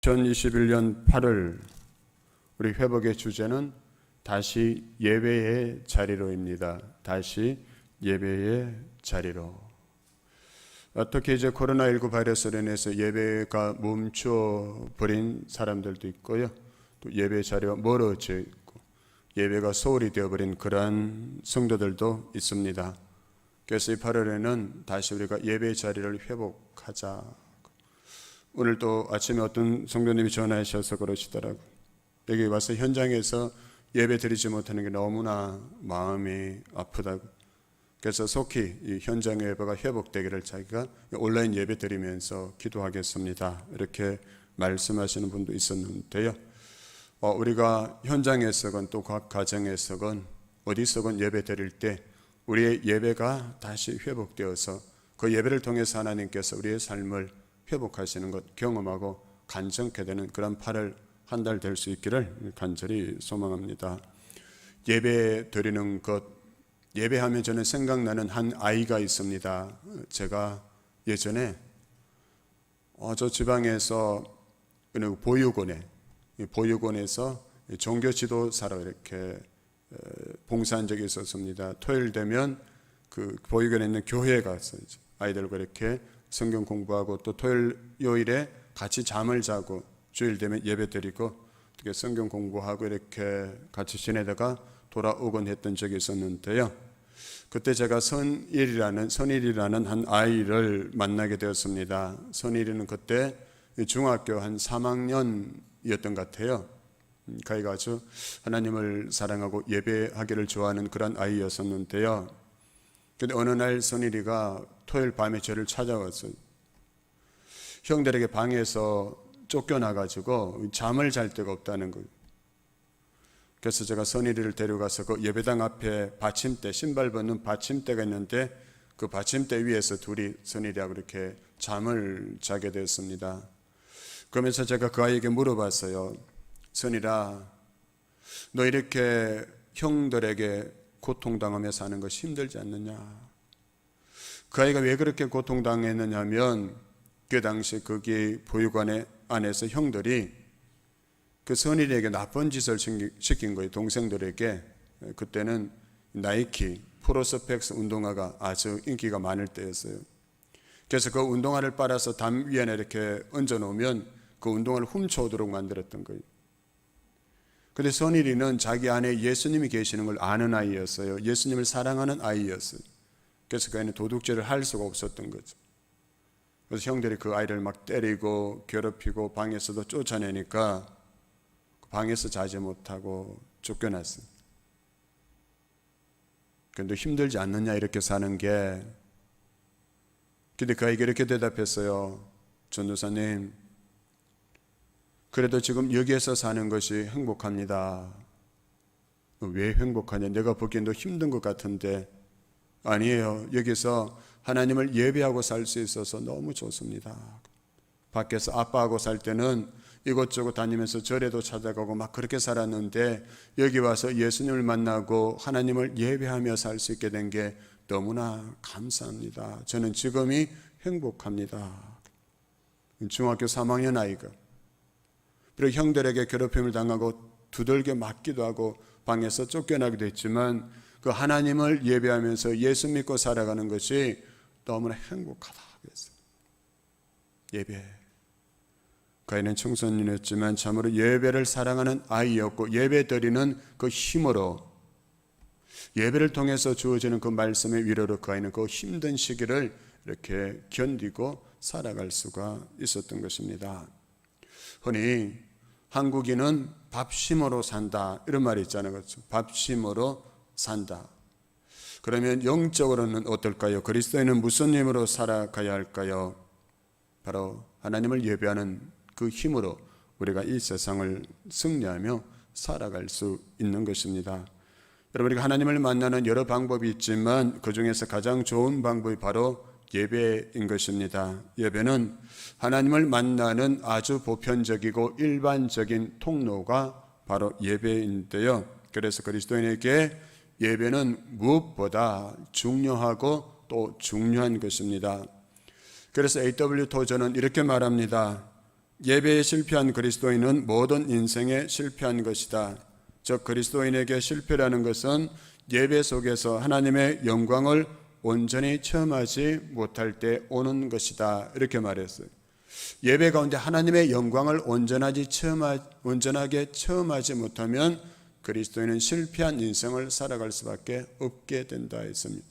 2021년 8월 우리 회복의 주제는 다시 예배의 자리로입니다. 다시 예배의 자리로. 어떻게 이제 코로나19 바이러스로 인해서 예배가 멈춰버린 사람들도 있고요. 또 예배 자리가 멀어져 있고 예배가 소홀히 되어버린 그러한 성도들도 있습니다. 그래서 이 8월에는 다시 우리가 예배 자리를 회복하자. 오늘 또 아침에 어떤 성도님이 전화하셔서 그러시더라고요. 여기 와서 현장에서 예배 드리지 못하는 게 너무나 마음이 아프다고. 그래서 속히 이 현장 예배가 회복되기를 자기가 온라인 예배 드리면서 기도하겠습니다. 이렇게 말씀하시는 분도 있었는데요. 우리가 현장에서건 또 각 가정에서건 어디서건 예배 드릴 때 우리의 예배가 다시 회복되어서 그 예배를 통해서 하나님께서 우리의 삶을 회복하시는 것 경험하고 간증케 되는 그런 8월 한 달 될 수 있기를 간절히 소망합니다. 예배 드리는 것, 예배하면 저는 생각나는 한 아이가 있습니다. 제가 예전에 저 지방에서 보육원에서 종교 지도사로 이렇게 봉사한 적이 있었습니다. 토요일 되면 그 보육원에 있는 교회에 가서 아이들과 이렇게 성경 공부하고 또 요일에 같이 잠을 자고 주일 되면 예배 드리고 어떻게 성경 공부하고 이렇게 같이 지내다가 돌아오곤 했던 적이 있었는데요. 그때 제가 선일이라는 한 아이를 만나게 되었습니다. 선일이는 그때 중학교 한 3학년이었던 것 같아요. 그 아이가 아주 하나님을 사랑하고 예배하기를 좋아하는 그런 아이였었는데요. 근데 어느 날 선일이가 토요일 밤에 저를 찾아왔어요. 형들에게 방에서 쫓겨나가지고 잠을 잘 데가 없다는 거예요. 그래서 제가 선일이를 데려가서 그 예배당 앞에 받침대, 신발 벗는 받침대가 있는데 그 받침대 위에서 둘이 선일이하고 이렇게 잠을 자게 되었습니다. 그러면서 제가 그 아이에게 물어봤어요. 선일아, 너 이렇게 형들에게 고통당하며 사는 것이 힘들지 않느냐? 그 아이가 왜 그렇게 고통당했느냐면 그 당시 거기 보육원 안에서 형들이 그 선일에게 나쁜 짓을 시킨 거예요. 동생들에게. 그때는 나이키 프로스펙스 운동화가 아주 인기가 많을 때였어요. 그래서 그 운동화를 빨아서 담 위에 이렇게 얹어 놓으면 그 운동화를 훔쳐오도록 만들었던 거예요. 그런데 선일이는 자기 안에 예수님이 계시는 걸 아는 아이였어요. 예수님을 사랑하는 아이였어요. 그래서 그 아이는 도둑질을 할 수가 없었던 거죠. 그래서 형들이 그 아이를 막 때리고 괴롭히고 방에서도 쫓아내니까 방에서 자지 못하고 쫓겨났어요. 그런데 힘들지 않느냐 이렇게 사는 게. 근데 그 아이가 이렇게 대답했어요. 전도사님, 그래도 지금 여기에서 사는 것이 행복합니다. 왜 행복하냐? 내가 보기엔 더 힘든 것 같은데. 아니에요. 여기서 하나님을 예배하고 살 수 있어서 너무 좋습니다. 밖에서 아빠하고 살 때는 이곳저곳 다니면서 절에도 찾아가고 막 그렇게 살았는데 여기 와서 예수님을 만나고 하나님을 예배하며 살 수 있게 된 게 너무나 감사합니다. 저는 지금이 행복합니다. 중학교 3학년 아이가 그리고 형들에게 괴롭힘을 당하고 두들겨 맞기도 하고 방에서 쫓겨나기도 했지만 그 하나님을 예배하면서 예수 믿고 살아가는 것이 너무나 행복하다 그랬어요. 예배. 그 아이는 청소년이었지만 참으로 예배를 사랑하는 아이였고 예배 드리는 그 힘으로 예배를 통해서 주어지는 그 말씀의 위로로 그 아이는 그 힘든 시기를 이렇게 견디고 살아갈 수가 있었던 것입니다. 흔히 한국인은 밥심으로 산다 이런 말이 있잖아요. 그렇죠? 밥심으로 산다. 그러면 영적으로는 어떨까요? 그리스도인은 무슨 힘으로 살아가야 할까요? 바로 하나님을 예배하는 그 힘으로 우리가 이 세상을 승리하며 살아갈 수 있는 것입니다. 여러분, 우리가 하나님을 만나는 여러 방법이 있지만 그 중에서 가장 좋은 방법이 바로 예배인 것입니다. 예배는 하나님을 만나는 아주 보편적이고 일반적인 통로가 바로 예배인데요. 그래서 그리스도인에게 예배는 무엇보다 중요하고 또 중요한 것입니다. 그래서 A.W. 토저는 이렇게 말합니다. 예배에 실패한 그리스도인은 모든 인생에 실패한 것이다. 즉 그리스도인에게 실패라는 것은 예배 속에서 하나님의 영광을 온전히 체험하지 못할 때 오는 것이다. 이렇게 말했어요. 예배 가운데 하나님의 영광을 온전하게 체험하지 못하면 그리스도인은 실패한 인생을 살아갈 수밖에 없게 된다 했습니다.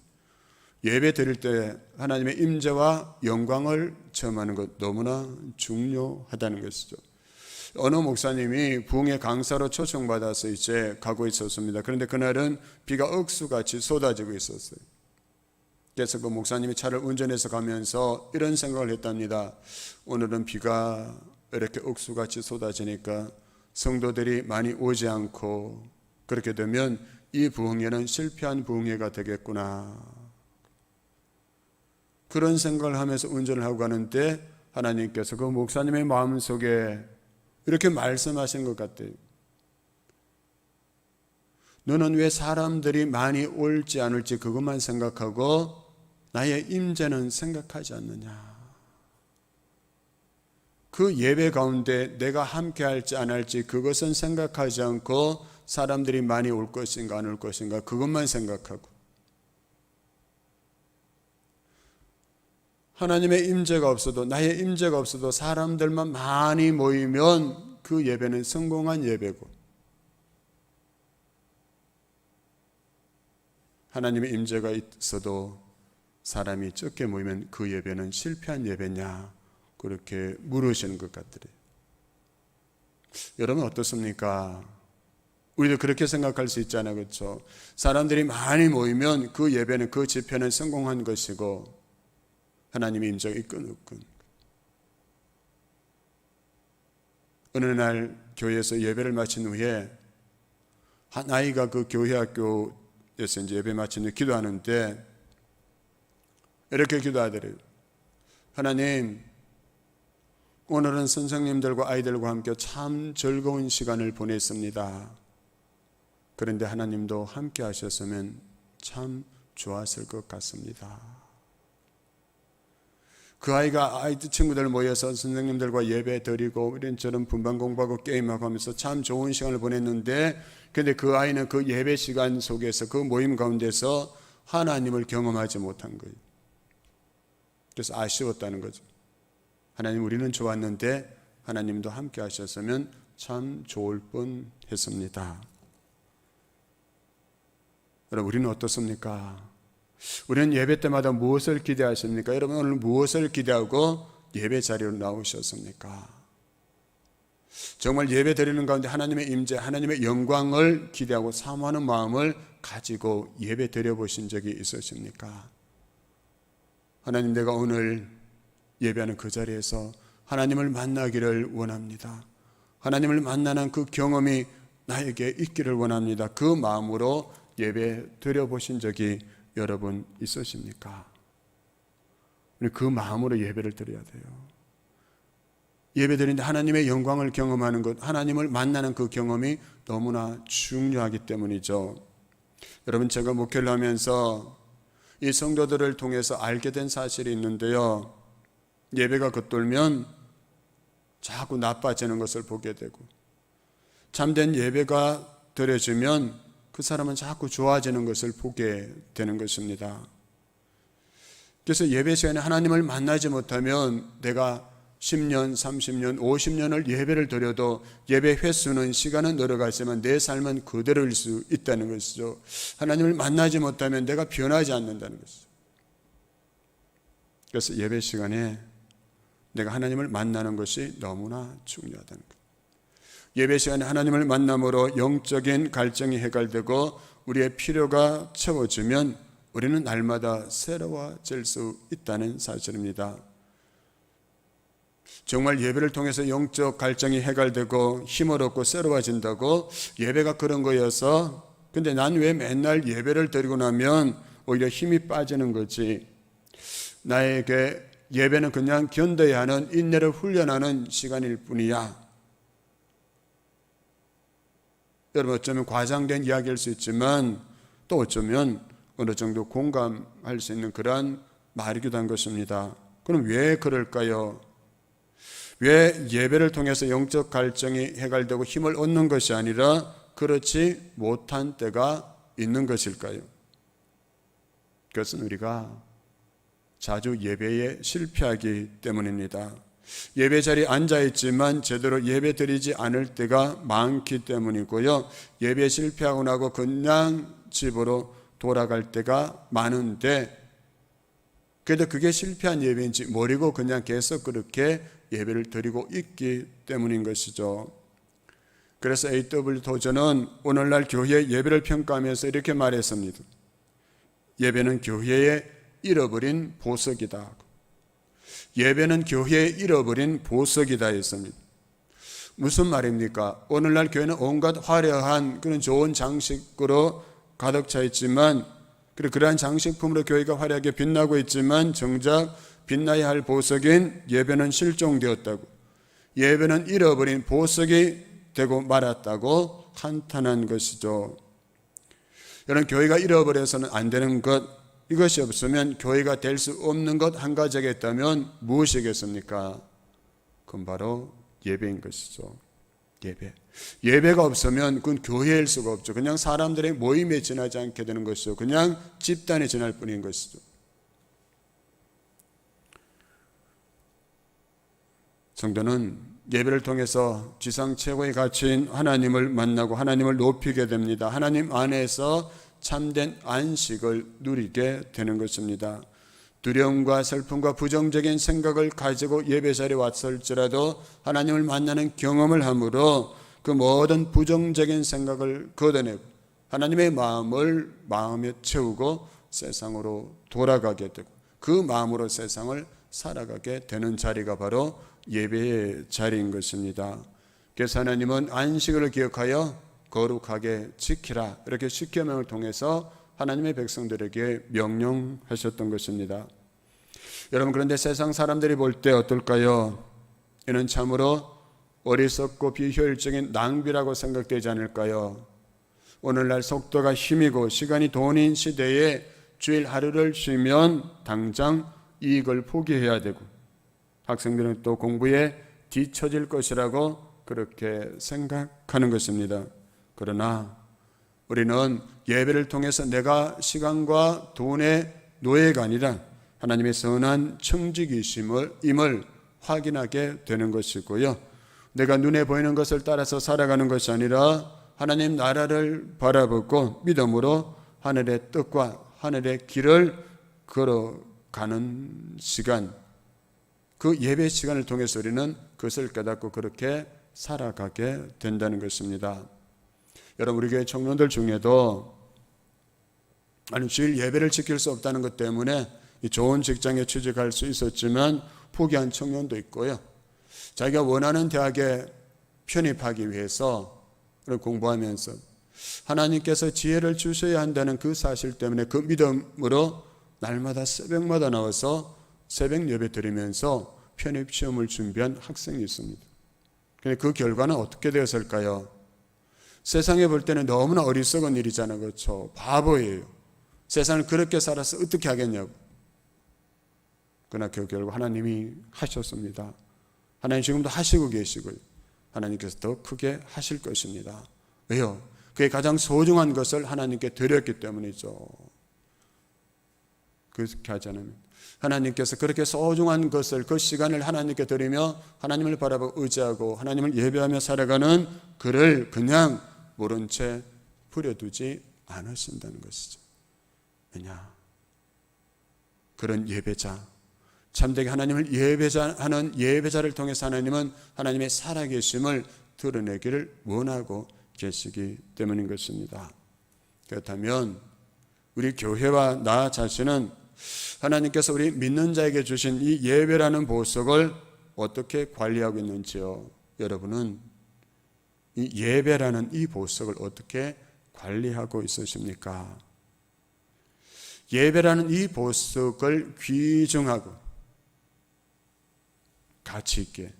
예배 드릴 때 하나님의 임재와 영광을 체험하는 것 너무나 중요하다는 것이죠. 어느 목사님이 부흥의 강사로 초청받아서 이제 가고 있었습니다. 그런데 그날은 비가 억수같이 쏟아지고 있었어요. 그래서 그 목사님이 차를 운전해서 가면서 이런 생각을 했답니다. 오늘은 비가 이렇게 억수같이 쏟아지니까 성도들이 많이 오지 않고 그렇게 되면 이 부흥회는 실패한 부흥회가 되겠구나. 그런 생각을 하면서 운전을 하고 가는데 하나님께서 그 목사님의 마음속에 이렇게 말씀하신 것 같아요. 너는 왜 사람들이 많이 올지 안 올지 그것만 생각하고 나의 임재는 생각하지 않느냐. 그 예배 가운데 내가 함께 할지 안 할지 그것은 생각하지 않고 사람들이 많이 올 것인가 안 올 것인가 그것만 생각하고 하나님의 임재가 없어도 나의 임재가 없어도 사람들만 많이 모이면 그 예배는 성공한 예배고 하나님의 임재가 있어도 사람이 적게 모이면 그 예배는 실패한 예배냐 그렇게 물으시는 것 같더래요. 여러분 어떻습니까? 우리도 그렇게 생각할 수 있잖아요. 그렇죠? 사람들이 많이 모이면 그 예배는 그 집회는 성공한 것이고 하나님의 임재가 있건 없건 어느 날 교회에서 예배를 마친 후에 한 아이가 그 교회 학교에서 이제 예배 마친 후에 기도하는데 이렇게 기도하더래요. 하나님 오늘은 선생님들과 아이들과 함께 참 즐거운 시간을 보냈습니다. 그런데 하나님도 함께 하셨으면 참 좋았을 것 같습니다. 그 아이가 아이들 친구들 모여서 선생님들과 예배 드리고 이런저런 분반 공부하고 게임하고 하면서 참 좋은 시간을 보냈는데 근데 그 아이는 그 예배 시간 속에서 그 모임 가운데서 하나님을 경험하지 못한 거예요. 그래서 아쉬웠다는 거죠. 하나님 우리는 좋았는데 하나님도 함께 하셨으면 참 좋을 뻔했습니다. 여러분 우리는 어떻습니까? 우리는 예배 때마다 무엇을 기대하십니까? 여러분 오늘 무엇을 기대하고 예배 자리로 나오셨습니까? 정말 예배 드리는 가운데 하나님의 임재, 하나님의 영광을 기대하고 사모하는 마음을 가지고 예배 드려보신 적이 있으십니까? 하나님 내가 오늘 예배하는 그 자리에서 하나님을 만나기를 원합니다. 하나님을 만나는 그 경험이 나에게 있기를 원합니다. 그 마음으로 예배 드려보신 적이 여러분 있으십니까? 우리 그 마음으로 예배를 드려야 돼요. 예배 드리는데 하나님의 영광을 경험하는 것, 하나님을 만나는 그 경험이 너무나 중요하기 때문이죠. 여러분 제가 목회를 하면서 이 성도들을 통해서 알게 된 사실이 있는데요. 예배가 겉돌면 자꾸 나빠지는 것을 보게 되고 참된 예배가 드려지면 그 사람은 자꾸 좋아지는 것을 보게 되는 것입니다. 그래서 예배 시간에 하나님을 만나지 못하면 내가 10년, 30년, 50년을 예배를 드려도 예배 횟수는 시간은 늘어가지만 내 삶은 그대로일 수 있다는 것이죠. 하나님을 만나지 못하면 내가 변하지 않는다는 것이죠. 그래서 예배 시간에 내가 하나님을 만나는 것이 너무나 중요하다는 것. 예배 시간에 하나님을 만남으로 영적인 갈증이 해결되고 우리의 필요가 채워지면 우리는 날마다 새로워질 수 있다는 사실입니다. 정말 예배를 통해서 영적 갈증이 해결되고 힘을 얻고 새로워진다고 예배가 그런 거여서 근데 난 왜 맨날 예배를 드리고 나면 오히려 힘이 빠지는 거지. 나에게 예배는 그냥 견뎌야 하는 인내를 훈련하는 시간일 뿐이야. 여러분 어쩌면 과장된 이야기일 수 있지만 또 어쩌면 어느 정도 공감할 수 있는 그러한 말이기도 한 것입니다. 그럼 왜 그럴까요? 왜 예배를 통해서 영적 갈증이 해결되고 힘을 얻는 것이 아니라 그렇지 못한 때가 있는 것일까요? 그것은 우리가 자주 예배에 실패하기 때문입니다. 예배 자리에 앉아있지만 제대로 예배 드리지 않을 때가 많기 때문이고요. 예배 실패하고 나고 그냥 집으로 돌아갈 때가 많은데, 그래도 그게 실패한 예배인지 모르고 그냥 계속 그렇게 예배를 드리고 있기 때문인 것이죠. 그래서 A.W. 토저는 오늘날 교회 예배를 평가하면서 이렇게 말했습니다. 예배는 교회의 잃어버린 보석이다. 예배는 교회의 잃어버린 보석이다 했습니다. 무슨 말입니까? 오늘날 교회는 온갖 화려한 그런 좋은 장식으로 가득 차 있지만, 그리고 그러한 장식품으로 교회가 화려하게 빛나고 있지만 정작 빛나야 할 보석인 예배는 실종되었다고, 예배는 잃어버린 보석이 되고 말았다고 한탄한 것이죠. 여러분, 교회가 잃어버려서는 안 되는 것, 이것이 없으면 교회가 될 수 없는 것 한 가지가 있다면 무엇이겠습니까? 그건 바로 예배인 것이죠. 예배가 없으면 그건 교회일 수가 없죠. 그냥 사람들의 모임에 지나지 않게 되는 것이죠. 그냥 집단에 지날 뿐인 것이죠. 성도는 예배를 통해서 지상 최고의 가치인 하나님을 만나고 하나님을 높이게 됩니다. 하나님 안에서 참된 안식을 누리게 되는 것입니다. 두려움과 슬픔과 부정적인 생각을 가지고 예배 자리에 왔을지라도 하나님을 만나는 경험을 함으로 그 모든 부정적인 생각을 걷어내고 하나님의 마음을 마음에 채우고 세상으로 돌아가게 되고 그 마음으로 세상을 살아가게 되는 자리가 바로 예배의 자리인 것입니다. 그래서 하나님은 안식을 기억하여 거룩하게 지키라, 이렇게 십계명을 통해서 하나님의 백성들에게 명령하셨던 것입니다. 여러분, 그런데 세상 사람들이 볼 때 어떨까요? 이는 참으로 어리석고 비효율적인 낭비라고 생각되지 않을까요? 오늘날 속도가 힘이고 시간이 돈인 시대에 주일 하루를 쉬면 당장 이익을 포기해야 되고 학생들은 또 공부에 뒤처질 것이라고 그렇게 생각하는 것입니다. 그러나 우리는 예배를 통해서 내가 시간과 돈의 노예가 아니라 하나님의 선한 청지기심을 확인하게 되는 것이고요. 내가 눈에 보이는 것을 따라서 살아가는 것이 아니라 하나님 나라를 바라보고 믿음으로 하늘의 뜻과 하늘의 길을 걸어가는 시간, 그 예배 시간을 통해서 우리는 그것을 깨닫고 그렇게 살아가게 된다는 것입니다. 여러분, 우리 교회 청년들 중에도 주일 예배를 지킬 수 없다는 것 때문에 좋은 직장에 취직할 수 있었지만 포기한 청년도 있고요. 자기가 원하는 대학에 편입하기 위해서 공부하면서 하나님께서 지혜를 주셔야 한다는 그 사실 때문에 그 믿음으로 날마다 새벽마다 나와서 새벽 예배 드리면서 편입시험을 준비한 학생이 있습니다. 그런데 그 결과는 어떻게 되었을까요? 세상에 볼 때는 너무나 어리석은 일이잖아요. 그렇죠? 바보예요. 세상을 그렇게 살아서 어떻게 하겠냐고. 그러나 그 결과 하나님이 하셨습니다. 하나님 지금도 하시고 계시고요. 하나님께서 더 크게 하실 것입니다. 왜요? 그게 가장 소중한 것을 하나님께 드렸기 때문이죠. 그렇게 하지 않으면 하나님께서 그렇게 소중한 것을, 그 시간을 하나님께 드리며 하나님을 바라보고 의지하고 하나님을 예배하며 살아가는 그를 그냥 모른 채 버려두지 않으신다는 것이죠. 왜냐? 그런 예배자, 참되게 하나님을 예배하는 예배자를 통해서 하나님은 하나님의 살아계심을 드러내기를 원하고 계시기 때문인 것입니다. 그렇다면 우리 교회와 나 자신은 하나님께서 우리 믿는 자에게 주신 이 예배라는 보석을 어떻게 관리하고 있는지요? 여러분은 이 예배라는 이 보석을 어떻게 관리하고 있으십니까? 예배라는 이 보석을 귀중하고 가치 있게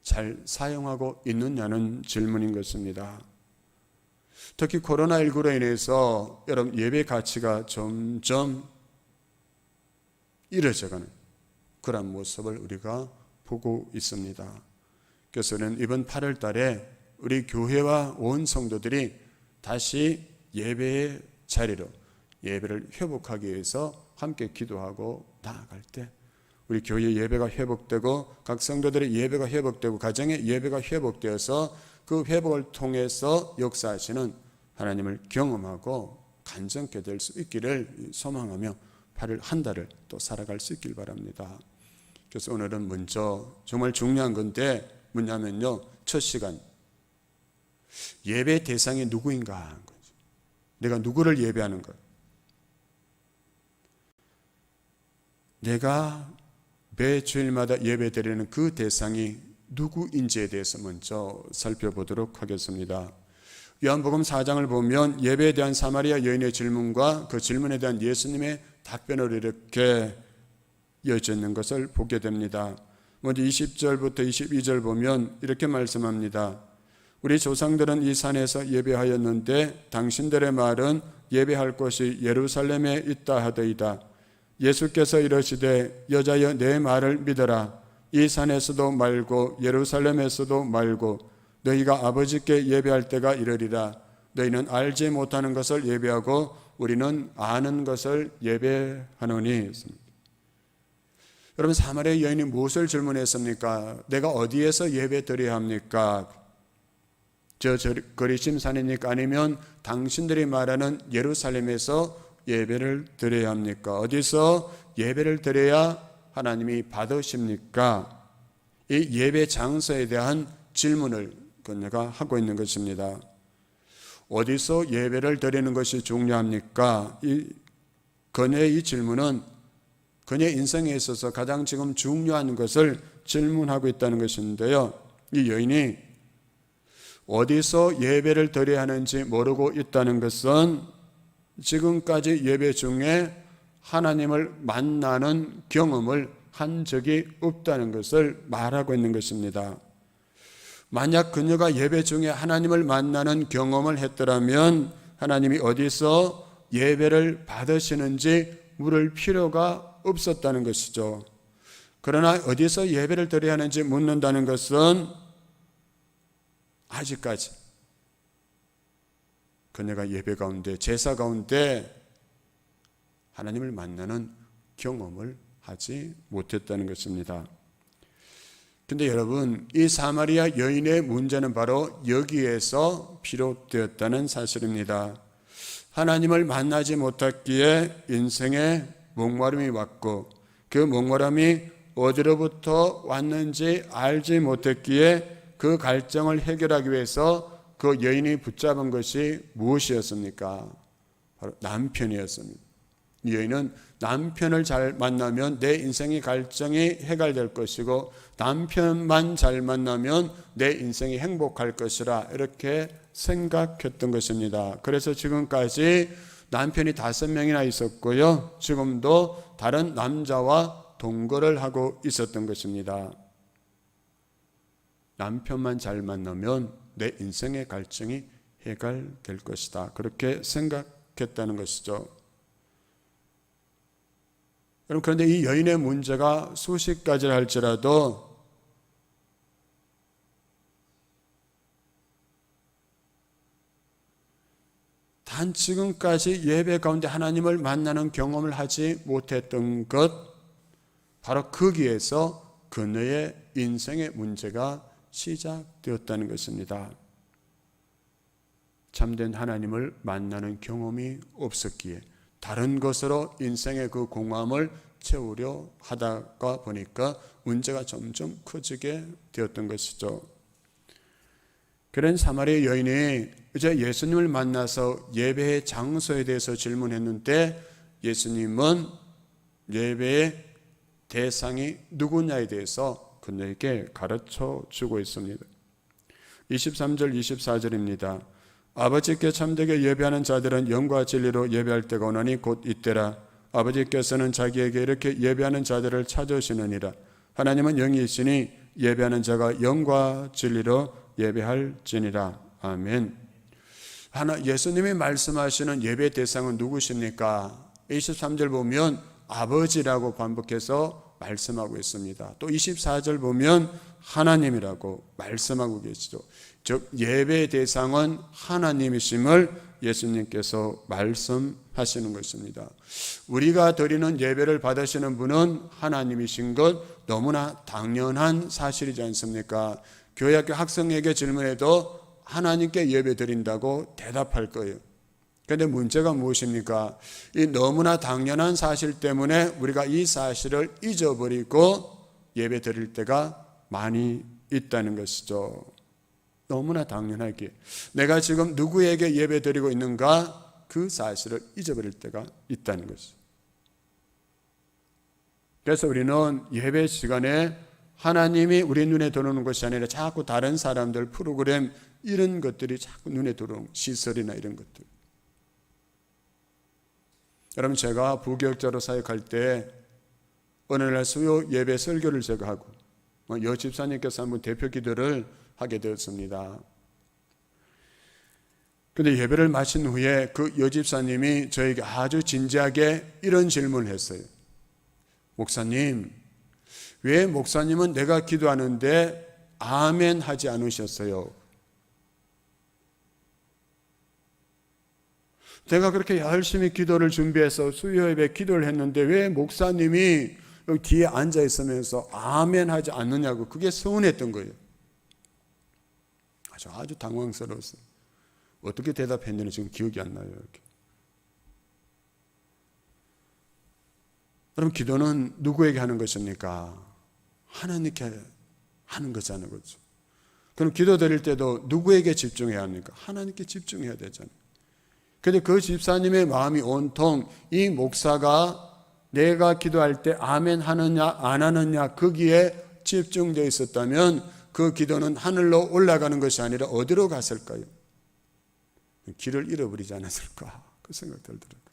잘 사용하고 있느냐는 질문인 것입니다. 특히 코로나19로 인해서 여러분 예배 가치가 점점 잃어져가는 그런 모습을 우리가 보고 있습니다. 그래서 저는 이번 8월 달에 우리 교회와 온 성도들이 다시 예배의 자리로 예배를 회복하기 위해서 함께 기도하고 나아갈 때 우리 교회 예배가 회복되고 각 성도들의 예배가 회복되고 가정의 예배가 회복되어서 그 회복을 통해서 역사하시는 하나님을 경험하고 간증케 될 수 있기를 소망하며 8월 한 달을 또 살아갈 수 있길 바랍니다. 그래서 오늘은 먼저 정말 중요한 건데 뭐냐면요, 첫 시간 예배 대상이 누구인가 하는 거죠. 내가 누구를 예배하는 것, 내가 매 주일마다 예배 드리는 그 대상이 누구인지에 대해서 먼저 살펴보도록 하겠습니다. 요한복음 4장을 보면 예배에 대한 사마리아 여인의 질문과 그 질문에 대한 예수님의 답변으로 이렇게 이어져 있는 것을 보게 됩니다. 먼저 20절부터 22절 보면 이렇게 말씀합니다. 우리 조상들은 이 산에서 예배하였는데 당신들의 말은 예배할 곳이 예루살렘에 있다 하더이다. 예수께서 이러시되 여자여 내 말을 믿어라. 이 산에서도 말고 예루살렘에서도 말고 너희가 아버지께 예배할 때가 이르리라. 너희는 알지 못하는 것을 예배하고 우리는 아는 것을 예배하노니. 여러분, 사마리아 여인이 무엇을 질문했습니까? 내가 어디에서 예배 드려야 합니까? 저 거리심 산입니까? 아니면 당신들이 말하는 예루살렘에서 예배를 드려야 합니까? 어디서 예배를 드려야 하나님이 받으십니까? 이 예배 장소에 대한 질문을 그녀가 하고 있는 것입니다. 어디서 예배를 드리는 것이 중요합니까? 그녀의 이 질문은 그녀의 인생에 있어서 가장 지금 중요한 것을 질문하고 있다는 것인데요. 이 여인이 어디서 예배를 드려야 하는지 모르고 있다는 것은 지금까지 예배 중에 하나님을 만나는 경험을 한 적이 없다는 것을 말하고 있는 것입니다. 만약 그녀가 예배 중에 하나님을 만나는 경험을 했더라면 하나님이 어디서 예배를 받으시는지 물을 필요가 없었다는 것이죠. 그러나 어디서 예배를 드려야 하는지 묻는다는 것은 아직까지 그녀가 예배 가운데, 제사 가운데 하나님을 만나는 경험을 하지 못했다는 것입니다. 근데 여러분, 이 사마리아 여인의 문제는 바로 여기에서 비롯되었다는 사실입니다. 하나님을 만나지 못했기에 인생에 목마름이 왔고 그 목마름이 어디로부터 왔는지 알지 못했기에 그 갈증을 해결하기 위해서 그 여인이 붙잡은 것이 무엇이었습니까? 바로 남편이었습니다. 이 여인은 남편을 잘 만나면 내 인생의 갈증이 해결될 것이고 남편만 잘 만나면 내 인생이 행복할 것이라 이렇게 생각했던 것입니다. 그래서 지금까지 남편이 5명이나 있었고요. 지금도 다른 남자와 동거를 하고 있었던 것입니다. 남편만 잘 만나면 내 인생의 갈증이 해결될 것이다. 그렇게 생각했다는 것이죠. 여러분, 그런데 이 여인의 문제가 수십 가지를 할지라도 단 지금까지 예배 가운데 하나님을 만나는 경험을 하지 못했던 것, 바로 거기에서 그녀의 인생의 문제가 시작되었다는 것입니다. 참된 하나님을 만나는 경험이 없었기에 다른 것으로 인생의 그 공허함을 채우려 하다가 보니까 문제가 점점 커지게 되었던 것이죠. 그런 사마리아 여인이 이제 예수님을 만나서 예배의 장소에 대해서 질문했는데 예수님은 예배의 대상이 누구냐에 대해서 그녀에게 가르쳐 주고 있습니다. 23절 24절입니다. 아버지께 참되게 예배하는 자들은 영과 진리로 예배할 때가 오나니 곧 이때라. 아버지께서는 자기에게 이렇게 예배하는 자들을 찾으시느니라. 하나님은 영이시니 예배하는 자가 영과 진리로 예배할지니라. 아멘. 예수님이 말씀하시는 예배 대상은 누구십니까? 23절 보면 아버지라고 반복해서 말씀하고 있습니다. 또 24절 보면 하나님이라고 말씀하고 계시죠. 즉 예배의 대상은 하나님이심을 예수님께서 말씀하시는 것입니다. 우리가 드리는 예배를 받으시는 분은 하나님이신 것 너무나 당연한 사실이지 않습니까? 교회학교 학생에게 질문해도 하나님께 예배 드린다고 대답할 거예요. 그런데 문제가 무엇입니까? 이 너무나 당연한 사실 때문에 우리가 이 사실을 잊어버리고 예배 드릴 때가 많이 있다는 것이죠. 너무나 당연하게 내가 지금 누구에게 예배 드리고 있는가 그 사실을 잊어버릴 때가 있다는 것이죠. 그래서 우리는 예배 시간에 하나님이 우리 눈에 들어오는 것이 아니라 자꾸 다른 사람들 프로그램 이런 것들이 자꾸 눈에 들어오는 시설이나 이런 것들. 여러분 제가 부교육자로 사역할 때 어느 날 수요 예배 설교를 제가 하고 여 집사님께서 한번 대표 기도를 하게 되었습니다. 그런데 예배를 마친 후에 그 여 집사님이 저에게 아주 진지하게 이런 질문을 했어요. 목사님, 왜 목사님은 내가 기도하는데 아멘 하지 않으셨어요? 내가 그렇게 열심히 기도를 준비해서 수요 예배 기도를 했는데 왜 목사님이 여기 뒤에 앉아 있으면서 아멘 하지 않느냐고 그게 서운했던 거예요. 아주 당황스러웠어요. 어떻게 대답했는지 지금 기억이 안 나요. 이렇게. 여러분 기도는 누구에게 하는 것입니까? 하나님께 하는 거잖아요. 그렇죠? 그럼 기도 드릴 때도 누구에게 집중해야 합니까? 하나님께 집중해야 되잖아요. 그런데 그 집사님의 마음이 온통 이 목사가 내가 기도할 때 아멘 하느냐 안 하느냐 거기에 집중되어 있었다면 그 기도는 하늘로 올라가는 것이 아니라 어디로 갔을까요? 길을 잃어버리지 않았을까? 그 생각 들더라고요.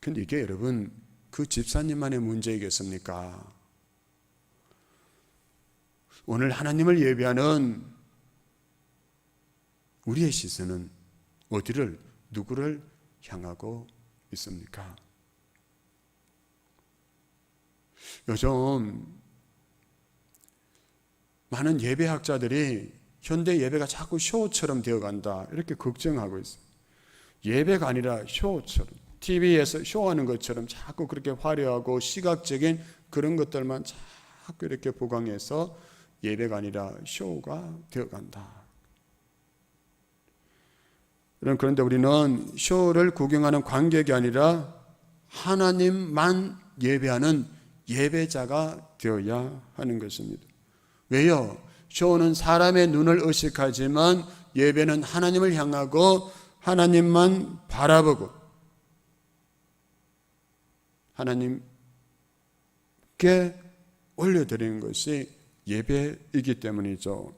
그런데 이게 여러분 그 집사님만의 문제이겠습니까? 오늘 하나님을 예배하는 우리의 시선은 어디를 누구를 향하고 있습니까? 요즘 많은 예배학자들이 현대 예배가 자꾸 쇼처럼 되어간다 이렇게 걱정하고 있어요. 예배가 아니라 쇼처럼 TV에서 쇼하는 것처럼 자꾸 그렇게 화려하고 시각적인 그런 것들만 자꾸 이렇게 보강해서 예배가 아니라 쇼가 되어간다. 그런데 우리는 쇼를 구경하는 관객이 아니라 하나님만 예배하는 예배자가 되어야 하는 것입니다. 왜요? 쇼는 사람의 눈을 의식하지만 예배는 하나님을 향하고 하나님만 바라보고 하나님께 올려드리는 것이 예배이기 때문이죠.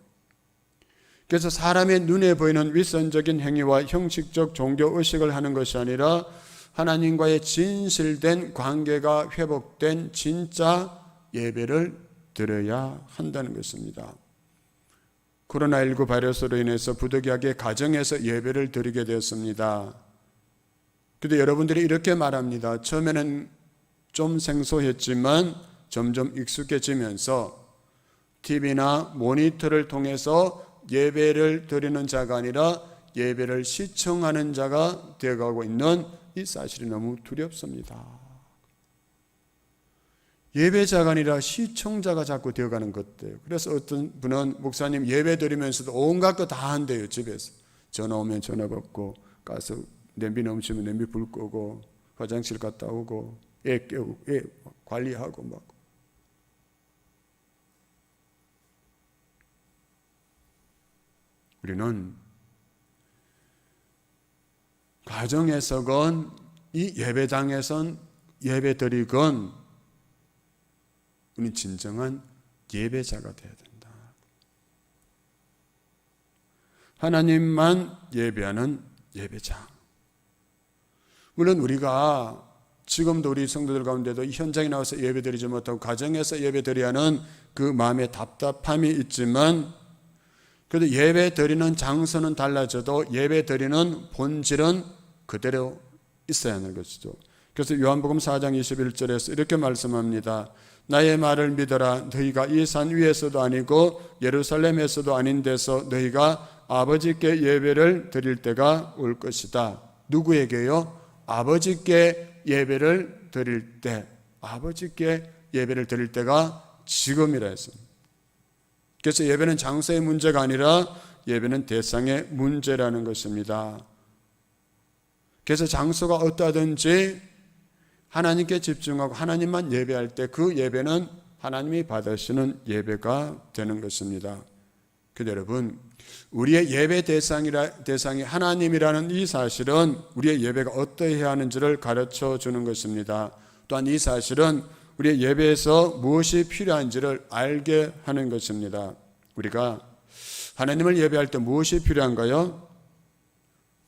그래서 사람의 눈에 보이는 윗선적인 행위와 형식적 종교의식을 하는 것이 아니라 하나님과의 진실된 관계가 회복된 진짜 예배를 드려야 한다는 것입니다. 코로나19 바이러스로 인해서 부득이하게 가정에서 예배를 드리게 되었습니다. 그런데 여러분들이 이렇게 말합니다. 처음에는 좀 생소했지만 점점 익숙해지면서 TV나 모니터를 통해서 예배를 드리는 자가 아니라 예배를 시청하는 자가 되어가고 있는 이 사실이 너무 두렵습니다. 예배자가 아니라 시청자가 자꾸 되어가는 것들. 그래서 어떤 분은 목사님 예배 드리면서도 온갖 거 다 한대요. 집에서 전화 오면 전화 받고 가서 냄비 넘치면 냄비 불 끄고 화장실 갔다 오고 애 깨우고 애 관리하고 막. 우리는 가정에서건 이 예배당에선 예배 드리건 우리는 진정한 예배자가 되어야 된다. 하나님만 예배하는 예배자. 물론 우리가 지금도 우리 성도들 가운데도 이 현장에 나와서 예배 드리지 못하고 가정에서 예배 드려야 하는 그 마음의 답답함이 있지만 그래도 예배 드리는 장소는 달라져도 예배 드리는 본질은 그대로 있어야 하는 것이죠. 그래서 요한복음 4장 21절에서 이렇게 말씀합니다. 나의 말을 믿어라. 너희가 이 산 위에서도 아니고 예루살렘에서도 아닌 데서 너희가 아버지께 예배를 드릴 때가 올 것이다. 누구에게요? 아버지께 예배를 드릴 때. 아버지께 예배를 드릴 때가 지금이라 했습니다. 그래서 예배는 장소의 문제가 아니라 예배는 대상의 문제라는 것입니다. 그래서 장소가 어떠하든지 하나님께 집중하고 하나님만 예배할 때 그 예배는 하나님이 받으시는 예배가 되는 것입니다. 그런데 여러분, 우리의 예배 대상이 하나님이라는 이 사실은 우리의 예배가 어떠해야 하는지를 가르쳐 주는 것입니다. 또한 이 사실은 우리의 예배에서 무엇이 필요한지를 알게 하는 것입니다. 우리가 하나님을 예배할 때 무엇이 필요한가요?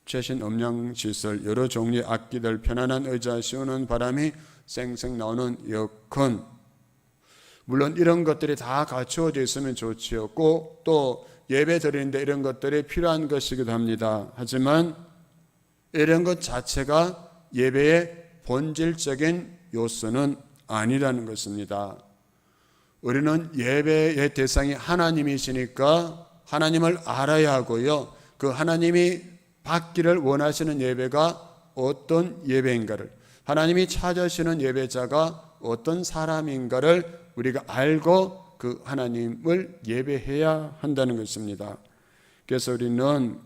최신 음향시설, 여러 종류의 악기들, 편안한 의자, 시원한 바람이 쌩쌩 나오는 에어컨, 물론 이런 것들이 다 갖추어져 있으면 좋지요. 꼭 또 예배 드리는데 이런 것들이 필요한 것이기도 합니다. 하지만 이런 것 자체가 예배의 본질적인 요소는 아니라는 것입니다. 우리는 예배의 대상이 하나님이시니까 하나님을 알아야 하고요. 그 하나님이 받기를 원하시는 예배가 어떤 예배인가를, 하나님이 찾으시는 예배자가 어떤 사람인가를 우리가 알고 그 하나님을 예배해야 한다는 것입니다. 그래서 우리는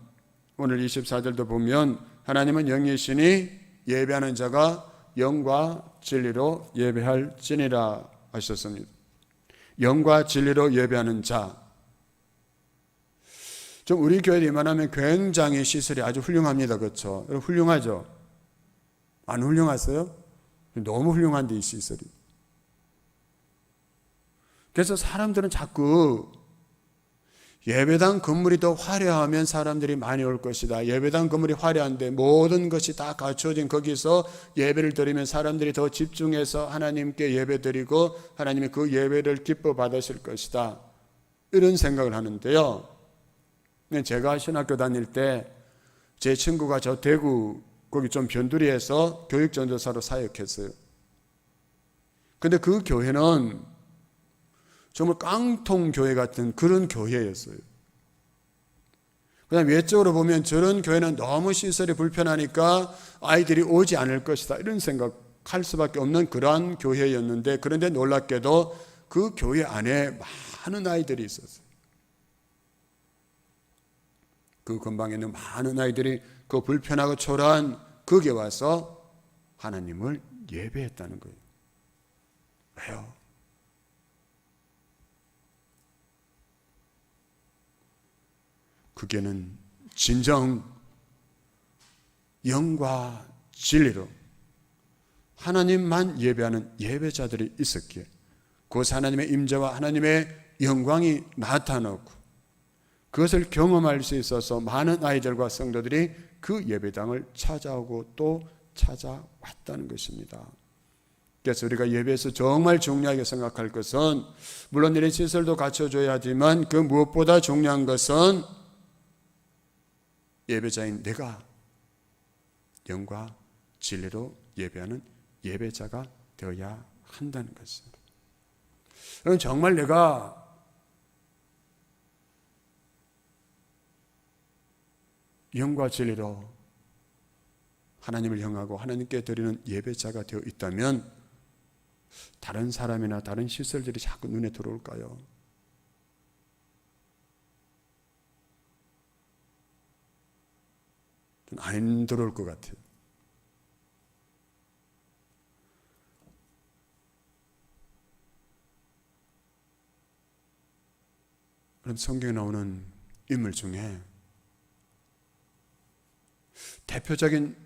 오늘 24절도 보면 하나님은 영이시니 예배하는 자가 영과 진리로 예배할지니라 하셨습니다. 영과 진리로 예배하는 자. 좀 우리 교회에 이만하면 굉장히 시설이 아주 훌륭합니다. 그렇죠? 여러분 훌륭하죠? 안 훌륭하세요? 너무 훌륭한데 이 시설이. 그래서 사람들은 자꾸 예배당 건물이 더 화려하면 사람들이 많이 올 것이다. 예배당 건물이 화려한데 모든 것이 다 갖춰진 거기서 예배를 드리면 사람들이 더 집중해서 하나님께 예배 드리고 하나님이 그 예배를 기뻐 받으실 것이다. 이런 생각을 하는데요. 제가 신학교 다닐 때 제 친구가 저 대구 거기 좀 변두리에서 교육전도사로 사역했어요. 근데 그 교회는 정말 깡통교회 같은 그런 교회였어요. 그다음 외적으로 보면 저런 교회는 너무 시설이 불편하니까 아이들이 오지 않을 것이다 이런 생각할 수밖에 없는 그러한 교회였는데, 그런데 놀랍게도 그 교회 안에 많은 아이들이 있었어요. 그 근방에 있는 많은 아이들이 그 불편하고 초라한 거기에 와서 하나님을 예배했다는 거예요. 왜요? 그게는 진정 영과 진리로 하나님만 예배하는 예배자들이 있었기에 그것이 하나님의 임재와 하나님의 영광이 나타나고 그것을 경험할 수 있어서 많은 아이들과 성도들이 그 예배당을 찾아오고 또 찾아왔다는 것입니다. 그래서 우리가 예배에서 정말 중요하게 생각할 것은 물론 이런 시설도 갖춰줘야 하지만 그 무엇보다 중요한 것은 예배자인 내가 영과 진리로 예배하는 예배자가 되어야 한다는 것입니다. 여러분 정말 내가 영과 진리로 하나님을 향하고 하나님께 드리는 예배자가 되어 있다면 다른 사람이나 다른 시설들이 자꾸 눈에 들어올까요? 안 들어올 것 같아요. 그럼 성경에 나오는 인물 중에 대표적인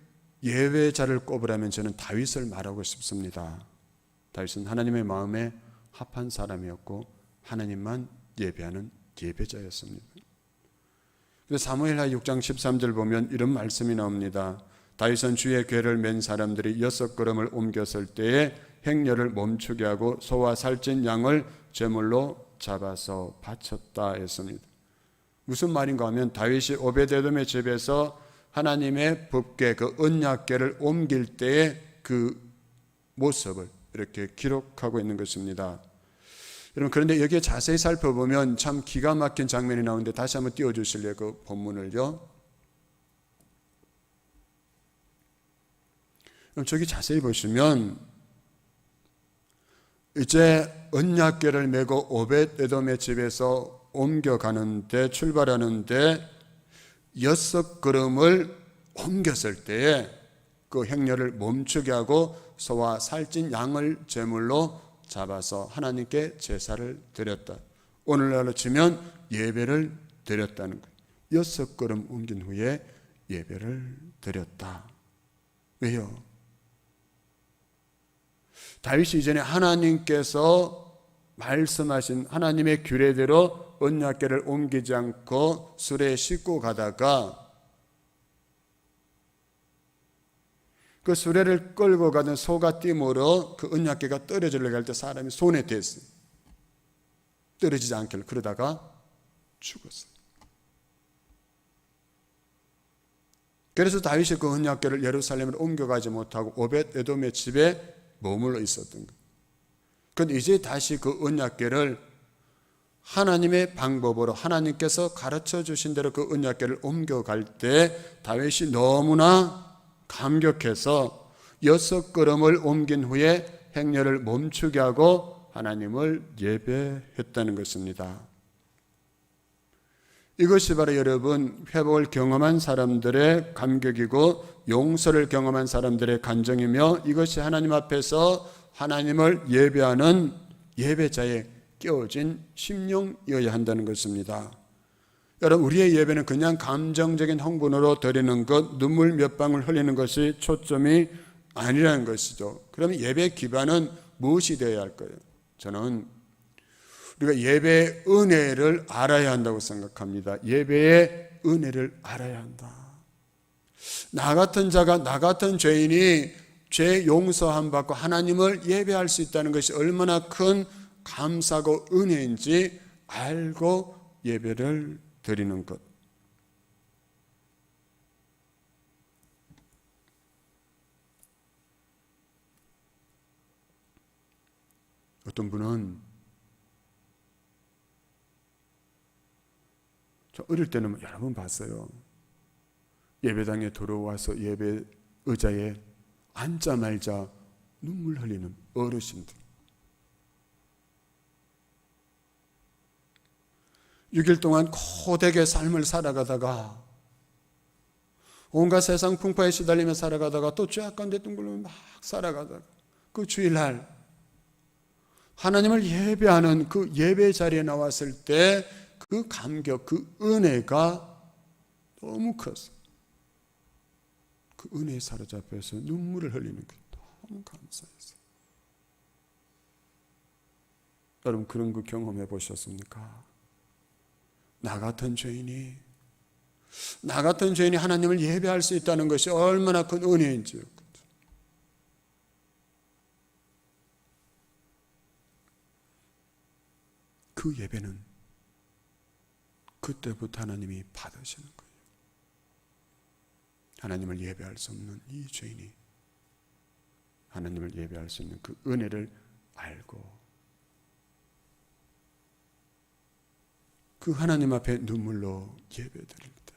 예배자를 꼽으라면 저는 다윗을 말하고 싶습니다. 다윗은 하나님의 마음에 합한 사람이었고 하나님만 예배하는 예배자였습니다. 사무엘하 6장 13절 보면 이런 말씀이 나옵니다. 다윗은 주의 궤를 맨 사람들이 6걸음을 옮겼을 때에 행렬을 멈추게 하고 소와 살찐 양을 제물로 잡아서 바쳤다 했습니다. 무슨 말인가 하면 다윗이 오베데돔의 집에서 하나님의 법궤 그 언약궤를 옮길 때에 그 모습을 이렇게 기록하고 있는 것입니다. 여러분, 그런데 여기에 자세히 살펴보면 참 기가 막힌 장면이 나오는데 다시 한번 띄워주실래요? 그 본문을요. 그럼 저기 자세히 보시면 이제 언약궤를 메고 오벳에돔의 집에서 옮겨가는데, 출발하는데 6걸음을 옮겼을 때에 그 행렬을 멈추게 하고 소와 살찐 양을 제물로 잡아서 하나님께 제사를 드렸다. 오늘날로 치면 예배를 드렸다는 거예요. 6걸음 옮긴 후에 예배를 드렸다. 왜요? 다윗이 이전에 하나님께서 말씀하신 하나님의 규례대로 언약궤를 옮기지 않고 수레에 싣고 가다가 그 수레를 끌고 가던 소가 띠므로 그 언약궤가 떨어지려고 할 때 사람이 손에 댔어요. 떨어지지 않길래 그러다가 죽었어요. 그래서 다윗이 그 언약궤를 예루살렘으로 옮겨가지 못하고 오벳에돔의 집에 머물러 있었던 거예요. 그런데 이제 다시 그 언약궤를 하나님의 방법으로 하나님께서 가르쳐 주신 대로 그 언약궤를 옮겨갈 때 다윗이 너무나 감격해서 6걸음을 옮긴 후에 행렬을 멈추게 하고 하나님을 예배했다는 것입니다. 이것이 바로 여러분, 회복을 경험한 사람들의 감격이고 용서를 경험한 사람들의 간정이며, 이것이 하나님 앞에서 하나님을 예배하는 예배자의 깨어진 심령이어야 한다는 것입니다. 여러분, 우리의 예배는 그냥 감정적인 흥분으로 드리는 것, 눈물 몇 방울 흘리는 것이 초점이 아니라는 것이죠. 그러면 예배의 기반은 무엇이 되어야 할까요? 저는 우리가 예배의 은혜를 알아야 한다고 생각합니다. 예배의 은혜를 알아야 한다. 나 같은 자가, 나 같은 죄인이 죄 용서함 받고 하나님을 예배할 수 있다는 것이 얼마나 큰 감사고 은혜인지 알고 예배를 드리는 것. 어떤 분은, 저 어릴 때는 여러 번 봤어요. 예배당에 들어와서 예배 의자에 앉자마자 눈물 흘리는 어르신들. 6일 동안 고되게 삶을 살아가다가, 온갖 세상 풍파에 시달리며 살아가다가 또 죄악 가운데 둥글고 막 살아가다가 그 주일날 하나님을 예배하는 그 예배 자리에 나왔을 때 그 감격, 그 은혜가 너무 컸어요. 그 은혜에 사로잡혀서 눈물을 흘리는 게 너무 감사했어요. 여러분, 그런 거 경험해 보셨습니까? 나 같은 죄인이 하나님을 예배할 수 있다는 것이 얼마나 큰 은혜인지요. 그 예배는 그때부터 하나님이 받으시는 거예요. 하나님을 예배할 수 없는 이 죄인이 하나님을 예배할 수 있는 그 은혜를 알고 그 하나님 앞에 눈물로 예배드릴 때,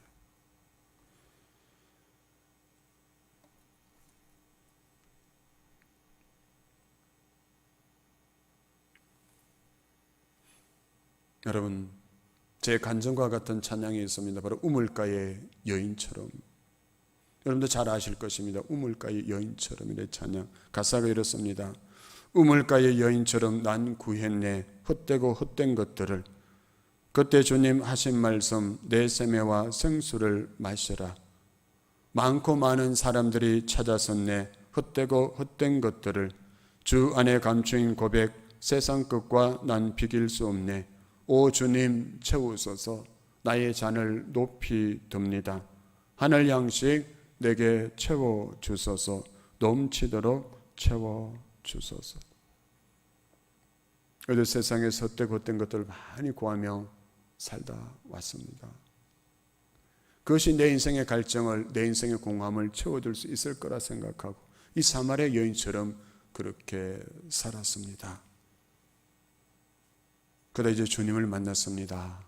여러분, 제 간증과 같은 찬양이 있습니다. 바로 우물가의 여인처럼. 여러분도 잘 아실 것입니다. 우물가의 여인처럼이라는 찬양. 가사가 이렇습니다. 우물가의 여인처럼 난 구했네 헛되고 헛된 것들을. 그때 주님 하신 말씀, 내 세매와 생수를 마셔라. 많고 많은 사람들이 찾아섰네 헛되고 헛된 것들을. 주 안에 감추인 고백, 세상 끝과 난 비길 수 없네. 오 주님 채우소서. 나의 잔을 높이 듭니다. 하늘 양식 내게 채워주소서. 넘치도록 채워주소서. 그래도 세상에서 헛되고 헛된 것들을 많이 구하며 살다 왔습니다. 그것이 내 인생의 갈증을, 내 인생의 공허함을 채워줄 수 있을 거라 생각하고, 이 사마리아 여인처럼 그렇게 살았습니다. 그러다 이제 주님을 만났습니다.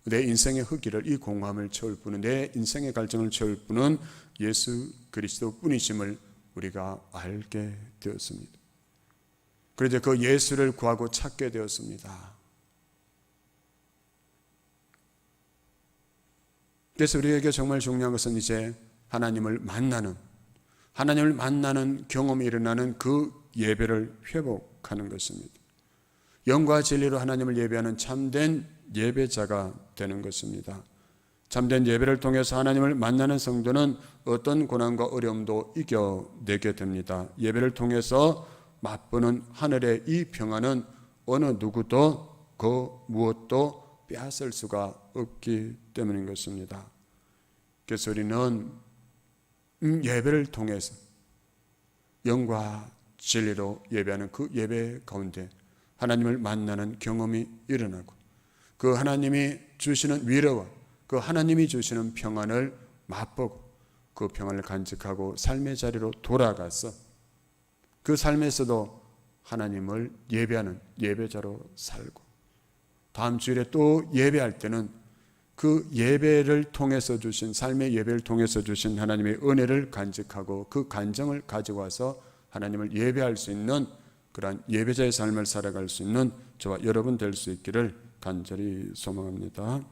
내 인생의 흑기를, 이 공허함을 채울 분은, 내 인생의 갈증을 채울 분은 예수 그리스도 뿐이심을 우리가 알게 되었습니다. 그래서 그 예수를 구하고 찾게 되었습니다. 그래서 우리에게 정말 중요한 것은 이제 하나님을 만나는 경험이 일어나는 그 예배를 회복하는 것입니다. 영과 진리로 하나님을 예배하는 참된 예배자가 되는 것입니다. 참된 예배를 통해서 하나님을 만나는 성도는 어떤 고난과 어려움도 이겨내게 됩니다. 예배를 통해서 맛보는 하늘의 이 평안은 어느 누구도 그 무엇도 빼앗을 수가 없기 때문인 것입니다. 그래서 우리는 예배를 통해서 영과 진리로 예배하는 그 예배 가운데 하나님을 만나는 경험이 일어나고 그 하나님이 주시는 위로와 그 하나님이 주시는 평안을 맛보고 그 평안을 간직하고 삶의 자리로 돌아가서 그 삶에서도 하나님을 예배하는 예배자로 살고 다음 주일에 또 예배할 때는 그 예배를 통해서 주신 삶의 예배를 통해서 주신 하나님의 은혜를 간직하고 그 간정을 가지고 와서 하나님을 예배할 수 있는 그러한 예배자의 삶을 살아갈 수 있는 저와 여러분 될 수 있기를 간절히 소망합니다.